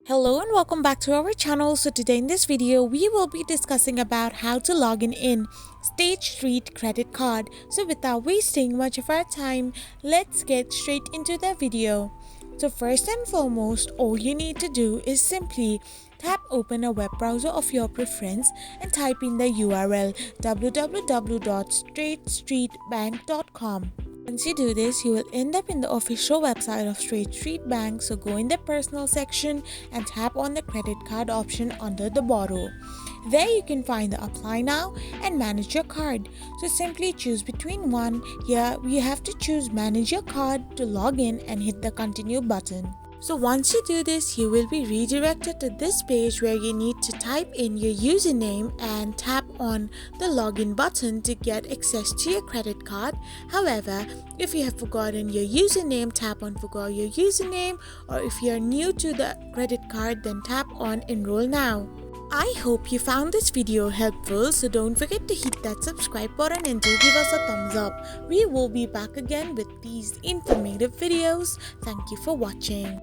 Hello and welcome back to our channel. So today in this video we will be discussing about how to log in State Street credit card. So without wasting much of our time, let's get straight into the video. So first and foremost, all you need to do is simply tap open a web browser of your preference and type in the URL www.statestreetbank.com. Once you do this, you will end up in the official website of State Street Bank. So go in the personal section and tap on the credit card option under the borrow. There you can find the apply now and manage your card. So simply choose between one. Here we have to choose manage your card to log in and hit the continue button. So once you do this, you will be redirected to this page where you need to type in your username and tap on the login button to get access to your credit card. However, if you have forgotten your username, tap on forgot your username, or if you are new to the credit card, then tap on enroll now. I hope you found this video helpful, so don't forget to hit that subscribe button and do give us a thumbs up. We will be back again with these informative videos. Thank you for watching.